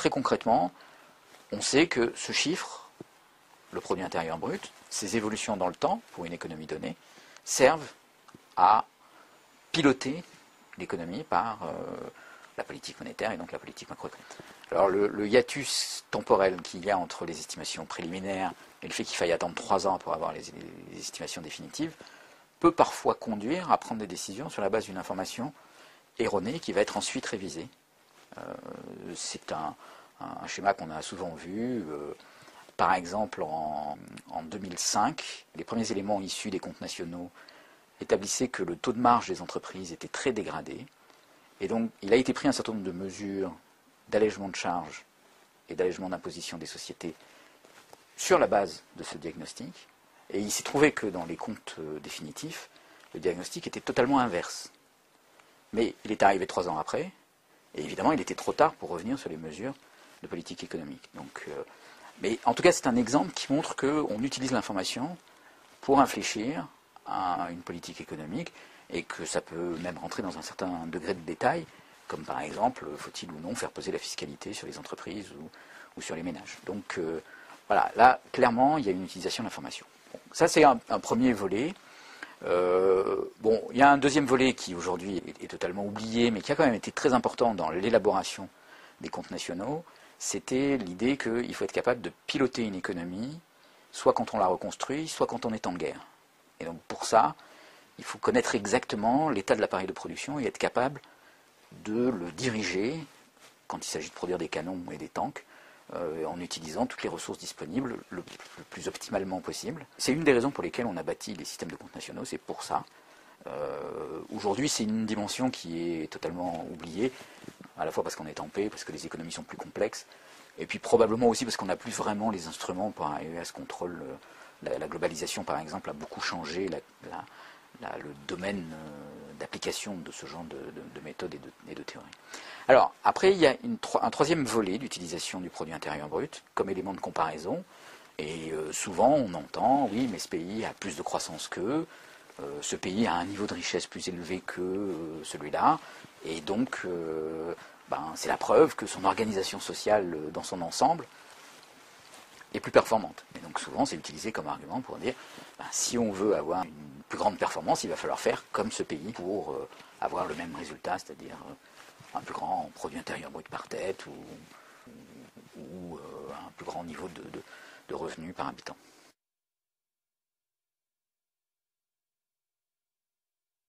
très concrètement, on sait que ce chiffre, le produit intérieur brut, ces évolutions dans le temps, pour une économie donnée, servent à piloter l'économie par la politique monétaire et donc la politique macroéconomique. Alors le hiatus temporel qu'il y a entre les estimations préliminaires et le fait qu'il faille attendre 3 ans pour avoir les estimations définitives peut parfois conduire à prendre des décisions sur la base d'une information erronée qui va être ensuite révisée. C'est un schéma qu'on a souvent vu. Par exemple, en 2005, les premiers éléments issus des comptes nationaux établissaient que le taux de marge des entreprises était très dégradé. Et donc, il a été pris un certain nombre de mesures d'allègement de charges et d'allègement d'imposition des sociétés sur la base de ce diagnostic. Et il s'est trouvé que dans les comptes définitifs, le diagnostic était totalement inverse. Mais il est arrivé 3 ans après, et évidemment, il était trop tard pour revenir sur les mesures de politique économique. Donc, mais en tout cas, c'est un exemple qui montre qu'on utilise l'information pour infléchir une politique économique et que ça peut même rentrer dans un certain degré de détail, comme par exemple, faut-il ou non faire peser la fiscalité sur les entreprises ou sur les ménages. Donc voilà, là, clairement, il y a une utilisation de l'information. Bon, ça, c'est un premier volet. Bon, il y a un deuxième volet qui aujourd'hui est totalement oublié, mais qui a quand même été très important dans l'élaboration des comptes nationaux. C'était l'idée qu'il faut être capable de piloter une économie, soit quand on la reconstruit, soit quand on est en guerre. Et donc pour ça, il faut connaître exactement l'état de l'appareil de production et être capable de le diriger, quand il s'agit de produire des canons et des tanks, en utilisant toutes les ressources disponibles le plus optimalement possible. C'est une des raisons pour lesquelles on a bâti les systèmes de comptes nationaux, c'est pour ça. Aujourd'hui, c'est une dimension qui est totalement oubliée, à la fois parce qu'on est en paix, parce que les économies sont plus complexes, et puis probablement aussi parce qu'on n'a plus vraiment les instruments pour arriver à ce contrôle. La globalisation, par exemple, a beaucoup changé le domaine d'application de ce genre de méthodes et de théories. Alors, après, il y a un troisième volet d'utilisation du produit intérieur brut comme élément de comparaison. Et souvent, on entend, oui, mais ce pays a plus de croissance qu'eux, ce pays a un niveau de richesse plus élevé que celui-là, et donc, c'est la preuve que son organisation sociale dans son ensemble est plus performante. Et donc souvent, c'est utilisé comme argument pour dire, si on veut avoir une plus grande performance, il va falloir faire comme ce pays pour avoir le même résultat, c'est-à-dire un plus grand produit intérieur brut par tête ou un plus grand niveau de revenus par habitant.